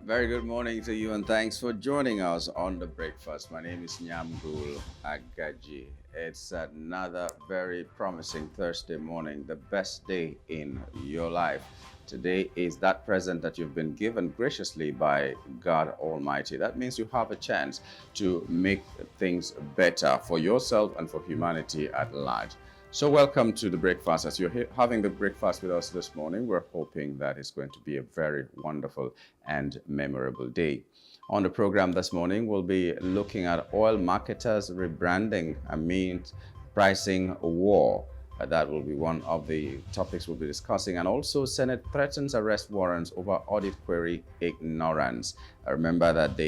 Very good morning to you, and thanks for joining us on the breakfast. My name is Nyamgul Agaji. It's another very promising Thursday morning, the best day in your life. Today is that present that you've been given graciously by God Almighty. That means you have a chance to make things better for yourself and for humanity at large. So, welcome to the breakfast. As you're having the breakfast with us this morning, we're hoping that it's going to be a very wonderful and memorable day. On the program this morning, we'll be looking at oil marketers rebranding amid pricing war. That will be one of the topics we'll be discussing. And also, Senate threatens arrest warrants over audit query ignorance. Remember that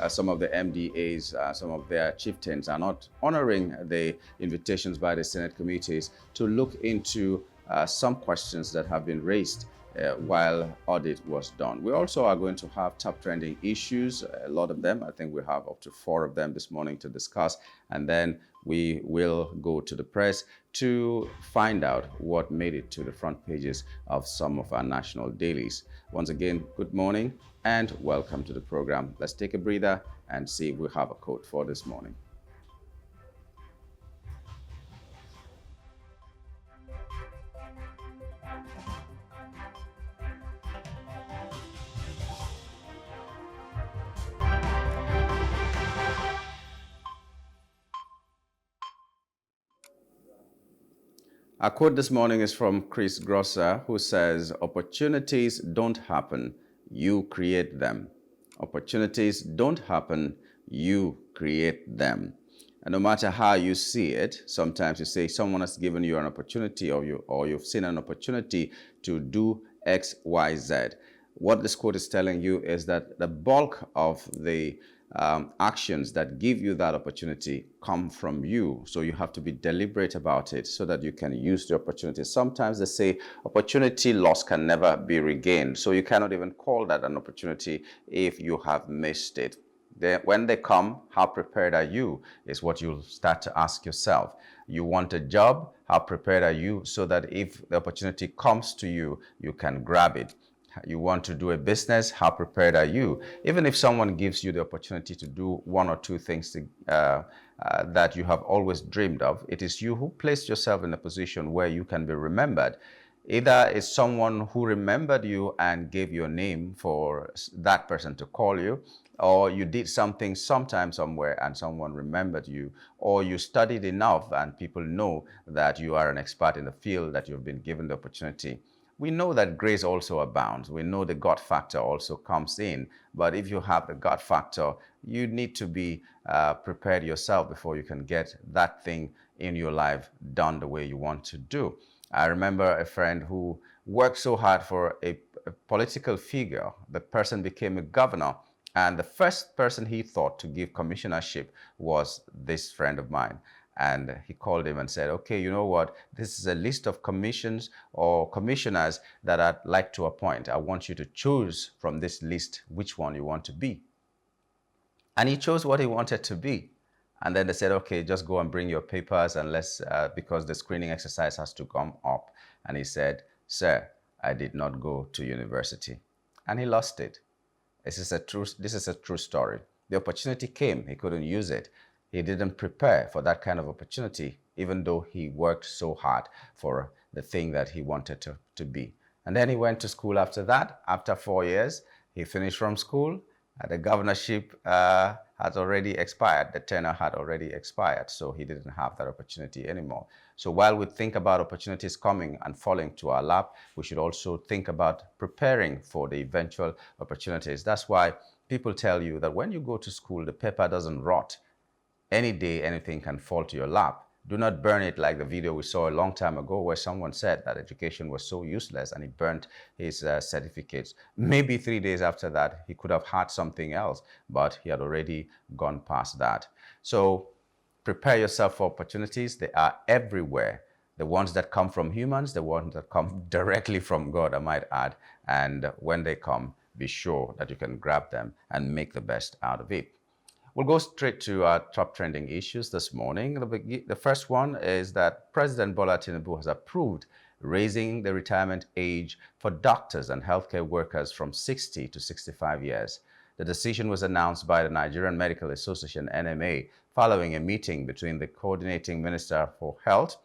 some of the MDAs, some of their chieftains are not honoring the invitations by the Senate committees to look into some questions that have been raised while audit was done. We also are going to have top trending issues, a lot of them. I think we have up to 4 of them this morning to discuss. And then we will go to the press to find out what made it to the front pages of some of our national dailies. Once again, good morning and welcome to the program. Let's take a breather and see if we have a quote for this morning. Our quote this morning is from Chris Grosser, who says, "Opportunities don't happen, you create them. Opportunities don't happen, you create them." And no matter how you see it, sometimes you say someone has given you an opportunity, or you've seen an opportunity to do X, Y, Z. What this quote is telling you is that the bulk of the actions that give you that opportunity come from you. So you have to be deliberate about it so that you can use the opportunity. Sometimes they say opportunity lost can never be regained. So you cannot even call that an opportunity if you have missed it. When they come, how prepared are you is what you'll start to ask yourself. You want a job, how prepared are you so that if the opportunity comes to you, you can grab it. You want to do a business, how prepared are you? Even if someone gives you the opportunity to do 1 or 2 things that you have always dreamed of, it is you who placed yourself in a position where you can be remembered. Either it's someone who remembered you and gave your name for that person to call you, or you did something sometime somewhere and someone remembered you, or you studied enough and people know that you are an expert in the field that you've been given the opportunity. We know that grace also abounds. We know the God factor also comes in. But if you have the God factor, you need to be prepared yourself before you can get that thing in your life done the way you want to do. I remember a friend who worked so hard for a political figure. The person became a governor, and the first person he thought to give commissionership was this friend of mine. And he called him and said, "Okay, you know what? This is a list of commissions or commissioners that I'd like to appoint. I want you to choose from this list which one you want to be." And he chose what he wanted to be. And then they said, "Okay, just go and bring your papers and because the screening exercise has to come up." And he said, "Sir, I did not go to university." And he lost it. This is a true story. The opportunity came, he couldn't use it. He didn't prepare for that kind of opportunity, even though he worked so hard for the thing that he wanted to be. And then he went to school after that. After 4 years, he finished from school. The governorship had already expired. The tenure had already expired, so he didn't have that opportunity anymore. So while we think about opportunities coming and falling to our lap, we should also think about preparing for the eventual opportunities. That's why people tell you that when you go to school, the paper doesn't rot. Any day, anything can fall to your lap. Do not burn it like the video we saw a long time ago where someone said that education was so useless and he burnt his certificates. Maybe 3 days after that, he could have had something else, but he had already gone past that. So prepare yourself for opportunities. They are everywhere. The ones that come from humans, the ones that come directly from God, I might add. And when they come, be sure that you can grab them and make the best out of it. We'll go straight to our top trending issues this morning. The first one is that President Bola Tinubu has approved raising the retirement age for doctors and healthcare workers from 60 to 65 years. The decision was announced by the Nigerian Medical Association (NMA) following a meeting between the coordinating Minister for Health,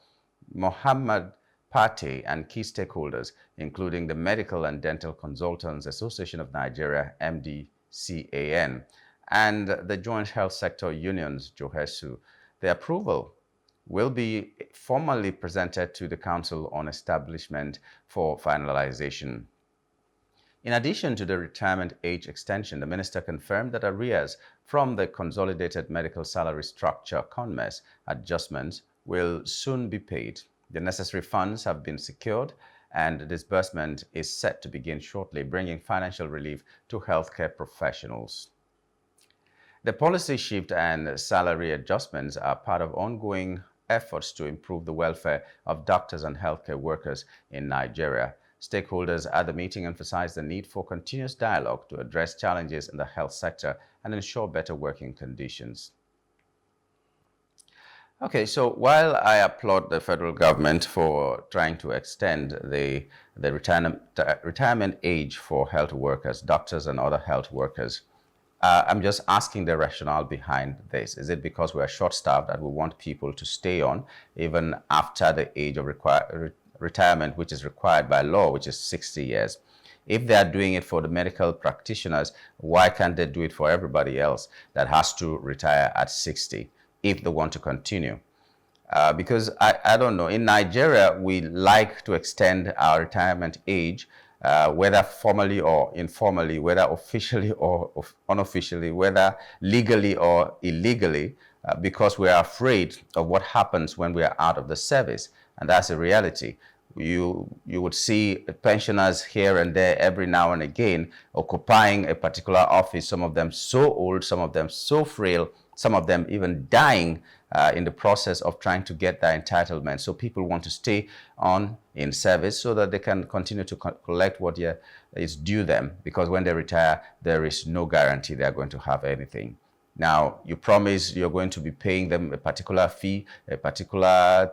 Mohammed Pate, and key stakeholders, including the Medical and Dental Consultants Association of Nigeria (MDCAN) and the Joint Health Sector Unions (JOHESU). The approval will be formally presented to the Council on Establishment for finalization. In addition to the retirement age extension, the minister confirmed that arrears from the Consolidated Medical Salary Structure (CONMES) adjustments will soon be paid. The necessary funds have been secured and disbursement is set to begin shortly, bringing financial relief to healthcare professionals. The policy shift and salary adjustments are part of ongoing efforts to improve the welfare of doctors and healthcare workers in Nigeria. Stakeholders at the meeting emphasized the need for continuous dialogue to address challenges in the health sector and ensure better working conditions. Okay, so while I applaud the federal government for trying to extend the retirement age for health workers, doctors and other health workers, I'm just asking the rationale behind this. Is it because we are short-staffed that we want people to stay on even after the age of retirement, which is required by law, which is 60 years? If they are doing it for the medical practitioners, why can't they do it for everybody else that has to retire at 60 if they want to continue? Because I don't know, in Nigeria, we like to extend our retirement age, whether formally or informally, whether officially or unofficially, whether legally or illegally, because we are afraid of what happens when we are out of the service. And that's a reality. You would see pensioners here and there every now and again occupying a particular office, some of them so old, some of them so frail, some of them even dying in the process of trying to get their entitlement. So people want to stay on in service so that they can continue to collect what is due them, because when they retire, there is no guarantee they are going to have anything. Now, you promise you're going to be paying them a particular fee, a particular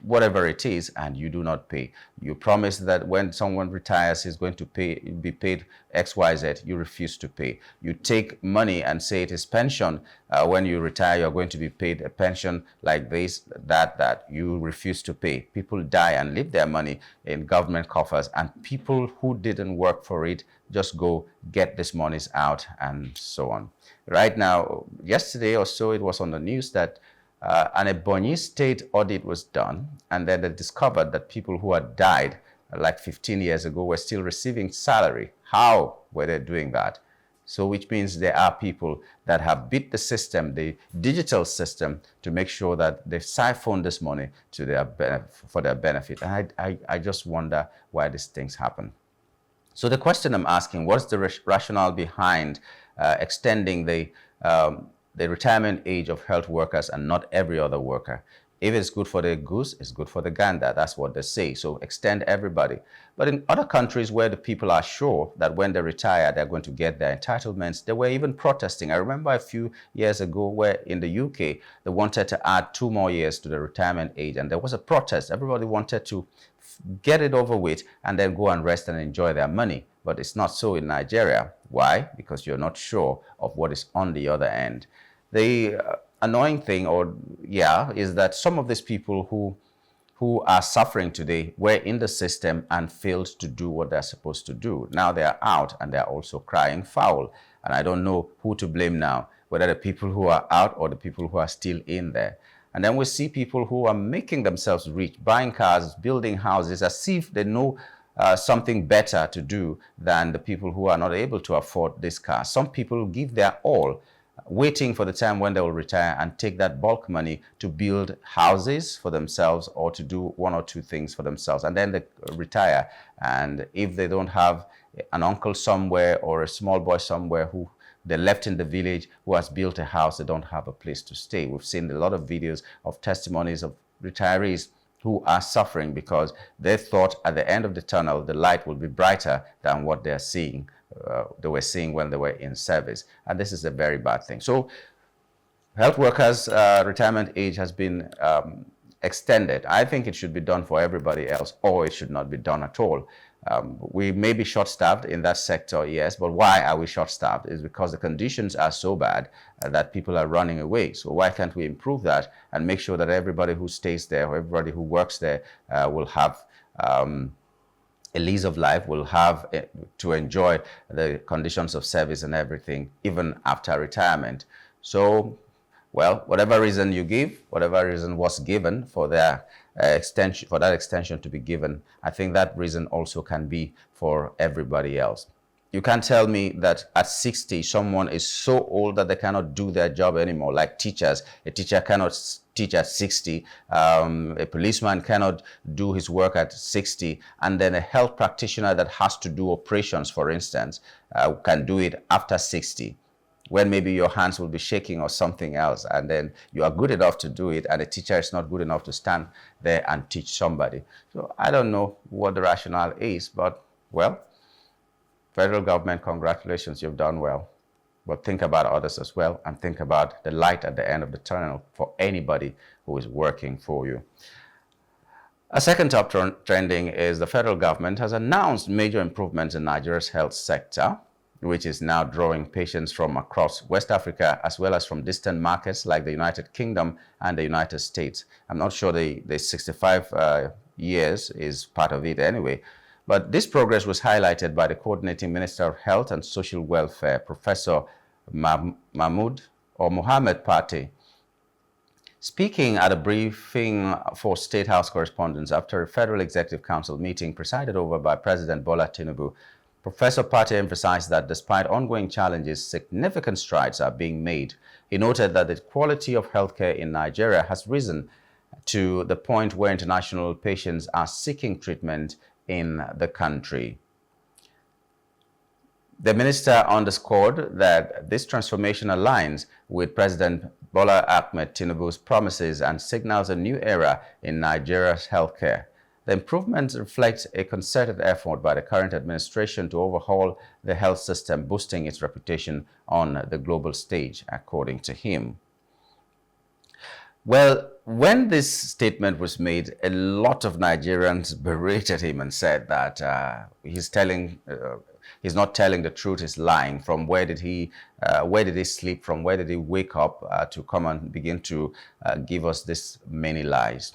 whatever it is, and you do not pay. You promise that when someone retires, he's going to be paid XYZ. You refuse to pay. You take money and say it is pension. When you retire, you're going to be paid a pension like this, that. You refuse to pay. People die and leave their money in government coffers, and people who didn't work for it just go get these monies out and so on. Right now, yesterday or so, it was on the news that an Ebonyi state audit was done, and then they discovered that people who had died like 15 years ago were still receiving salary. How were they doing that? So which means there are people that have beat the system, the digital system, to make sure that they siphon this money to for their benefit. And I just wonder why these things happen. So the question I'm asking, what's the rationale behind extending the retirement age of health workers and not every other worker? If it's good for the goose, it's good for the gander. That's what they say. So extend everybody. But in other countries where the people are sure that when they retire, they're going to get their entitlements, they were even protesting. I remember a few years ago where in the UK, they wanted to add 2 more years to the retirement age. And there was a protest. Everybody wanted to get it over with and then go and rest and enjoy their money. But it's not so in Nigeria. Why? Because you're not sure of what is on the other end. The annoying thing, is that some of these people who are suffering today were in the system and failed to do what they're supposed to do. Now they are out and they're also crying foul. And I don't know who to blame now, whether the people who are out or the people who are still in there. And then we see people who are making themselves rich, buying cars, building houses, as if they know something better to do than the people who are not able to afford this car. Some people give their all, waiting for the time when they will retire and take that bulk money to build houses for themselves or to do 1 or 2 things for themselves. And then they retire. And if they don't have an uncle somewhere or a small boy somewhere who they left in the village who has built a house, they don't have a place to stay. We've seen a lot of videos of testimonies of retirees who are suffering because they thought at the end of the tunnel, the light will be brighter than what they were seeing when they were in service. And this is a very bad thing. So health workers' retirement age has been extended. I think it should be done for everybody else, or it should not be done at all. We may be short-staffed in that sector, yes, but why are we short-staffed? It's because the conditions are so bad that people are running away. So why can't we improve that and make sure that everybody who stays there or everybody who works there will have a lease of life, will have to enjoy the conditions of service and everything, even after retirement. So, well, whatever reason you give, whatever reason was given for their extension, for that extension to be given, I think that reason also can be for everybody else. You can't tell me that at 60, someone is so old that they cannot do their job anymore, like teachers. A teacher cannot teach at 60. A policeman cannot do his work at 60. And then a health practitioner that has to do operations, for instance, can do it after 60, when maybe your hands will be shaking or something else, and then you are good enough to do it, and a teacher is not good enough to stand there and teach somebody. So I don't know what the rationale is, but, well, federal government, congratulations, you've done well. But think about others as well, and think about the light at the end of the tunnel for anybody who is working for you. A second top trending is the federal government has announced major improvements in Nigeria's health sector, which is now drawing patients from across West Africa as well as from distant markets like the United Kingdom and the United States. I'm not sure the 65 years is part of it anyway. But this progress was highlighted by the coordinating Minister of Health and Social Welfare, Professor Mahmoud or Mohammed Pate. Speaking at a briefing for State House correspondents after a Federal Executive Council meeting presided over by President Bola Tinubu, Professor Pate emphasized that despite ongoing challenges, significant strides are being made. He noted that the quality of healthcare in Nigeria has risen to the point where international patients are seeking treatment in the country. The minister underscored that this transformation aligns with President Bola Ahmed Tinubu's promises and signals a new era in Nigeria's healthcare. The improvements reflect a concerted effort by the current administration to overhaul the health system, boosting its reputation on the global stage, according to him. Well, when this statement was made, a lot of Nigerians berated him and said that he's not telling the truth, he's lying. From where did he sleep? From where did he wake up to come and begin to give us this many lies?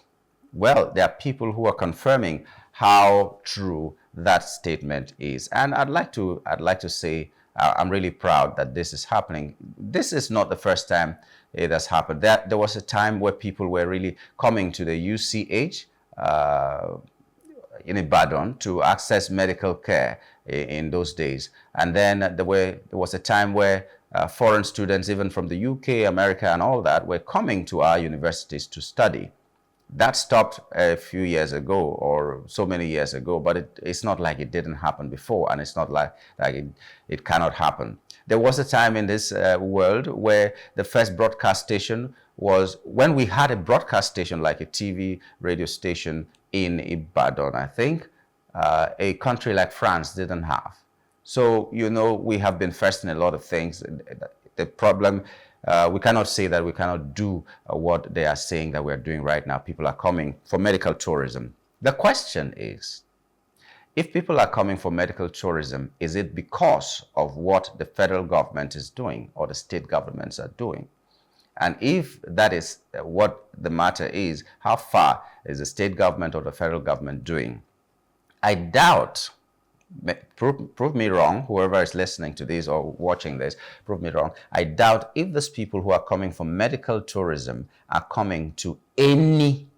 Well, there are people who are confirming how true that statement is, and I'd like to say I'm really proud that this is happening. This is not the first time it has happened. There was a time where people were really coming to the UCH in Ibadan to access medical care in those days, and then there was a time where foreign students, even from the UK, America, and all that, were coming to our universities to study. That stopped a few years ago, or so many years ago, but it's not like it didn't happen before, and it's not like it cannot happen. There was a time in this world where the first broadcast station was when we had a broadcast station, like a TV radio station in Ibadan, I think. A country like France didn't have. So, you know, we have been first in a lot of things. The problem, we cannot say that we cannot do what they are saying that we're doing right now. People are coming for medical tourism. The question is, if people are coming for medical tourism, is it because of what the federal government is doing or the state governments are doing? And if that is what the matter is, how far is the state government or the federal government doing? I doubt, prove me wrong, whoever is listening to this or watching this, prove me wrong. I doubt if these people who are coming for medical tourism are coming to any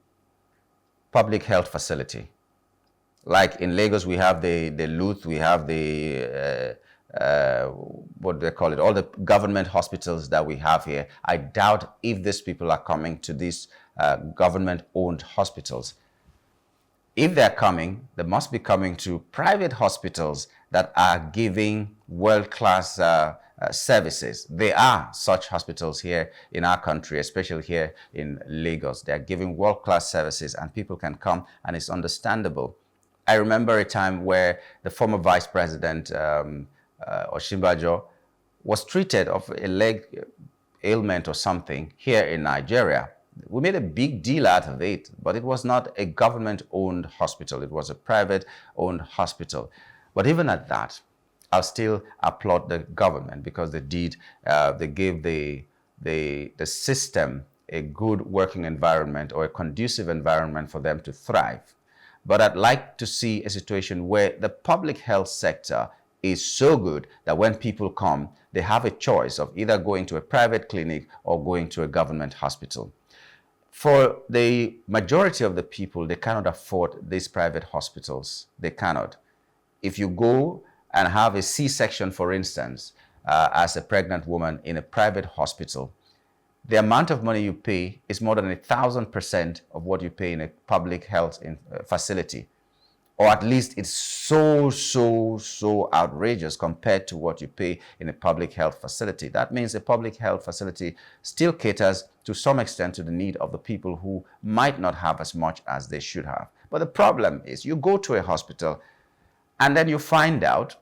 public health facility. Like in Lagos, we have the Luth, we have the, what do they call it, all the government hospitals that we have here. I doubt if these people are coming to these government-owned hospitals. If they're coming, they must be coming to private hospitals that are giving world-class services. There are such hospitals here in our country, especially here in Lagos. They're giving world-class services and people can come, and it's understandable. I remember a time where the former Vice President, Osinbajo, was treated of a leg ailment or something here in Nigeria. We made a big deal out of it, but it was not a government-owned hospital. It was a private-owned hospital. But even at that, I'll still applaud the government because they gave the system a good working environment or a conducive environment for them to thrive. But I'd like to see a situation where the public health sector is so good that when people come, they have a choice of either going to a private clinic or going to a government hospital. For the majority of the people, they cannot afford these private hospitals. They cannot. If you go and have a C-section, for instance, as a pregnant woman in a private hospital, the amount of money you pay is more than 1,000% of what you pay in a public health facility. Or at least it's so outrageous compared to what you pay in a public health facility. That means a public health facility still caters to some extent to the need of the people who might not have as much as they should have. But the problem is you go to a hospital and then you find out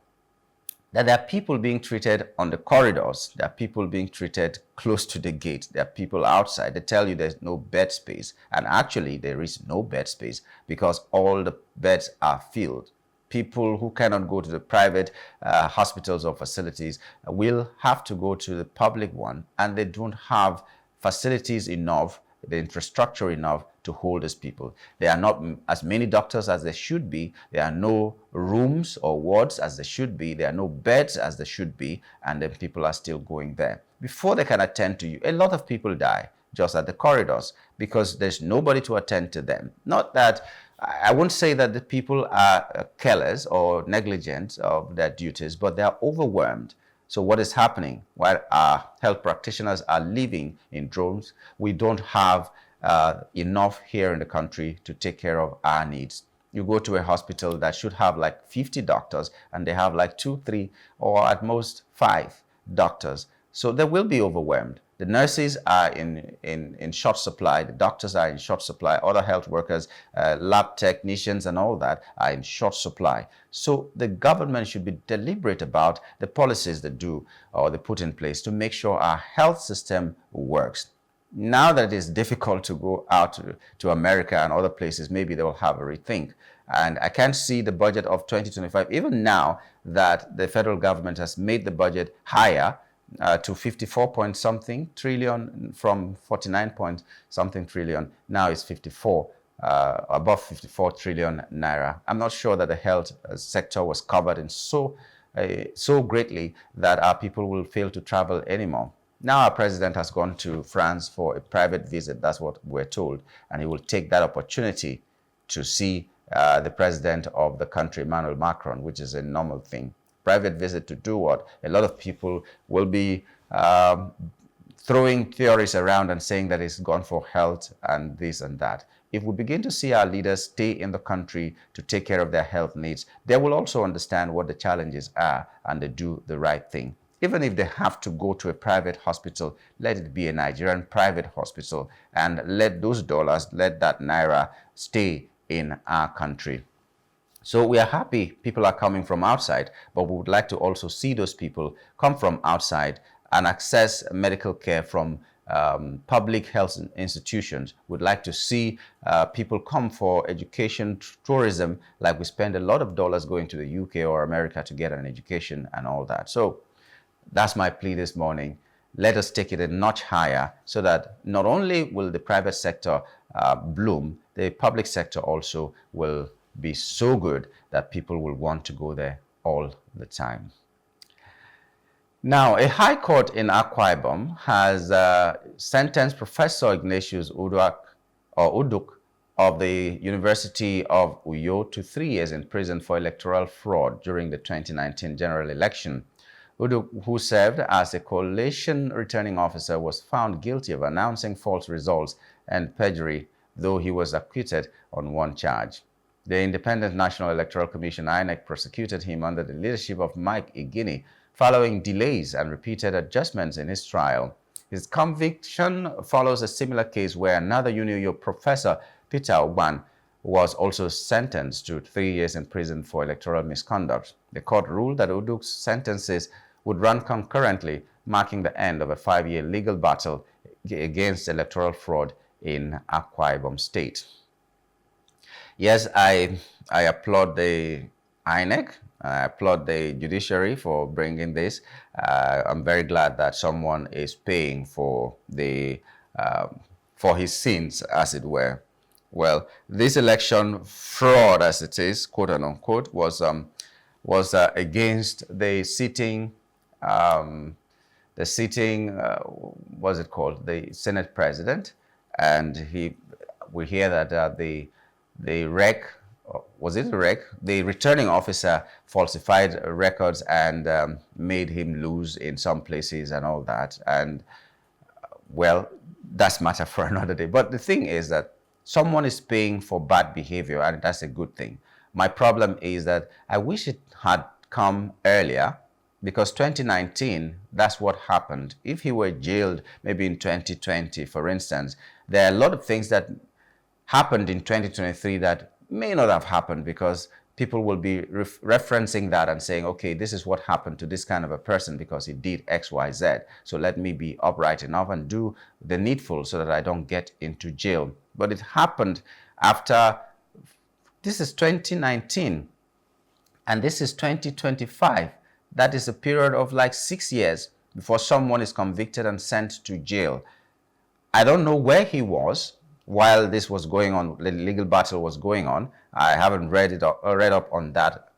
that there are people being treated on the corridors. There are people being treated close to the gate. There are people outside. They tell you there's no bed space. And actually, there is no bed space because all the beds are filled. People who cannot go to the private hospitals or facilities will have to go to the public one, and they don't have facilities enough, the infrastructure enough to hold these people. There are not as many doctors as there should be. There are no rooms or wards as there should be. There are no beds as there should be. And then people are still going there. Before they can attend to you, a lot of people die just at the corridors because there's nobody to attend to them. Not that, I won't say that the people are careless or negligent of their duties, but they are overwhelmed. So what is happening? While our health practitioners are living in drones, we don't have enough here in the country to take care of our needs. You go to a hospital that should have like 50 doctors and they have like 2, 3, or at most 5 doctors. So they will be overwhelmed. The nurses are in short supply. The doctors are in short supply. Other health workers, lab technicians and all that are in short supply. So the government should be deliberate about the policies they do or they put in place to make sure our health system works. Now that it is difficult to go out to America and other places, maybe they will have a rethink. And I can't see the budget of 2025, even now that the federal government has made the budget higher to 54 point something trillion from 49 point something trillion. Now it's 54, above 54 trillion naira. I'm not sure that the health sector was covered in so greatly that our people will fail to travel anymore. Now our president has gone to France for a private visit. That's what we're told. And he will take that opportunity to see the president of the country, Emmanuel Macron, which is a normal thing. Private visit to do what? A lot of people will be throwing theories around and saying that it's gone for health and this and that. If we begin to see our leaders stay in the country to take care of their health needs, they will also understand what the challenges are and they do the right thing. Even if they have to go to a private hospital, let it be a Nigerian private hospital and let those dollars, let that naira stay in our country. So we are happy people are coming from outside, but we would like to also see those people come from outside and access medical care from public health institutions. We'd like to see people come for education, tourism, like we spend a lot of dollars going to the UK or America to get an education and all that. So that's my plea this morning. Let us take it a notch higher so that not only will the private sector bloom, the public sector also will be so good that people will want to go there all the time. Now, a high court in Akwa Ibom has sentenced Professor Ignatius Uduk of the University of Uyo to 3 years in prison for electoral fraud during the 2019 general election. Uduk, who served as a coalition returning officer, was found guilty of announcing false results and perjury, though he was acquitted on one charge. The Independent National Electoral Commission, INEC, prosecuted him under the leadership of Mike Igini, following delays and repeated adjustments in his trial. His conviction follows a similar case where another UNIO professor, Peter Ogban, was also sentenced to 3 years in prison for electoral misconduct. The court ruled that Uduk's sentences would run concurrently, marking the end of a 5-year legal battle against electoral fraud in Akwa Ibom State. Yes, I applaud the INEC. I applaud the judiciary for bringing this. I'm very glad that someone is paying for his sins, as it were. Well, this election fraud, as it is, quote unquote, was against the sitting what's it called, the Senate president, and we hear that the rec, was it the rec? The returning officer falsified records and made him lose in some places and all that. And well, that's matter for another day. But the thing is that someone is paying for bad behavior, and that's a good thing. My problem is that I wish it had come earlier, because 2019, that's what happened. If he were jailed maybe in 2020, for instance, there are a lot of things that happened in 2023 that may not have happened, because people will be referencing that and saying, okay, this is what happened to this kind of a person because he did X, Y, Z. So let me be upright enough and do the needful so that I don't get into jail. But it happened after, this is 2019, and this is 2025. That is a period of like 6 years before someone is convicted and sent to jail. I don't know where he was while this was going on, the legal battle was going on. I haven't read up on that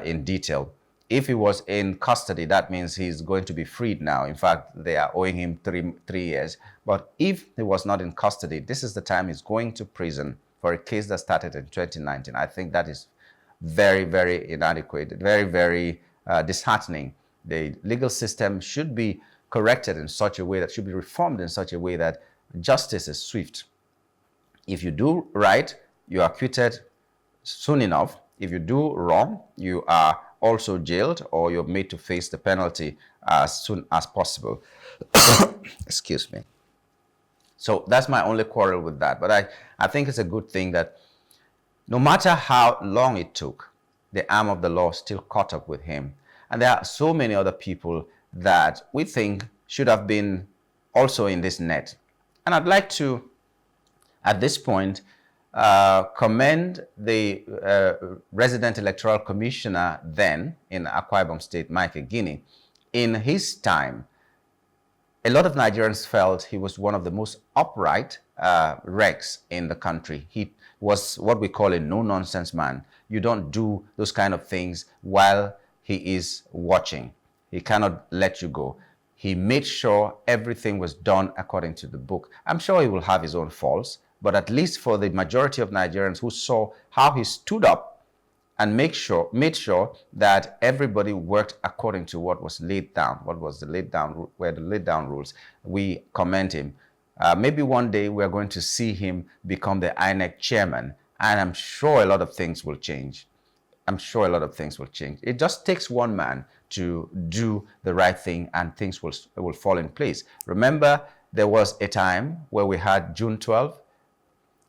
in detail. If he was in custody, that means he's going to be freed now. In fact, they are owing him three years. But if he was not in custody, this is the time he's going to prison for a case that started in 2019. I think that is very, very inadequate, very, very disheartening. The legal system should be corrected in such a way, that should be reformed in such a way that justice is swift. If you do right, you are acquitted soon enough. If you do wrong, you are also jailed, or you're made to face the penalty as soon as possible. Excuse me. So that's my only quarrel with that. But I think it's a good thing that no matter how long it took, the arm of the law still caught up with him. And there are so many other people that we think should have been also in this net. And I'd like to, at this point, commend the resident electoral commissioner then in Akwa Ibom State, Mike Egini. In his time, a lot of Nigerians felt he was one of the most upright recs in the country. He was what we call a no-nonsense man. You don't do those kind of things while he is watching. He cannot let you go. He made sure everything was done according to the book. I'm sure he will have his own faults, but at least for the majority of Nigerians who saw how he stood up and made sure that everybody worked according to what was laid down, the laid down rules, we commend him. Maybe one day we're going to see him become the INEC chairman, and I'm sure a lot of things will change. I'm sure a lot of things will change. It just takes one man to do the right thing, and things will fall in place. Remember, there was a time where we had June 12.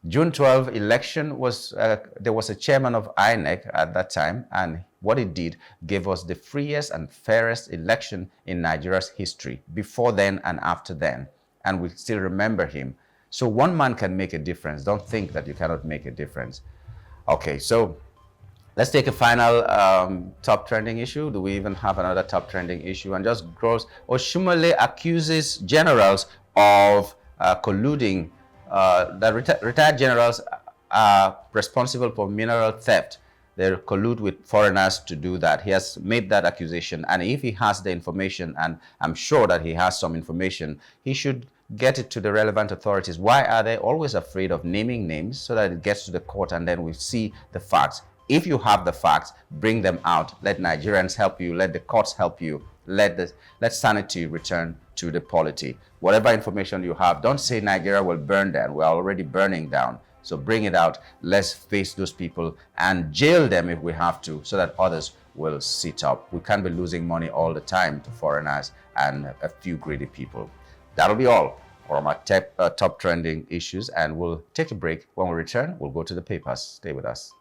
June 12 election was, there was a chairman of INEC at that time, and what it did gave us the freest and fairest election in Nigeria's history, before then and after then. And we still remember him. So one man can make a difference. Don't think that you cannot make a difference. Okay, so let's take a final top trending issue. Do we even have another top trending issue? And just gross, Oshumale accuses generals of colluding. The retired generals are responsible for mineral theft. They collude with foreigners to do that. He has made that accusation. And if he has the information, and I'm sure that he has some information, he should get it to the relevant authorities. Why are they always afraid of naming names? So that it gets to the court and then we see the facts. If you have the facts, bring them out. Let Nigerians help you. Let the courts help you. Let sanity return to the polity. Whatever information you have, don't say Nigeria will burn down. We're already burning down. So bring it out. Let's face those people and jail them if we have to, so that others will sit up. We can't be losing money all the time to foreigners and a few greedy people. That'll be all from our top trending issues, and we'll take a break. When we return, we'll go to the papers. Stay with us.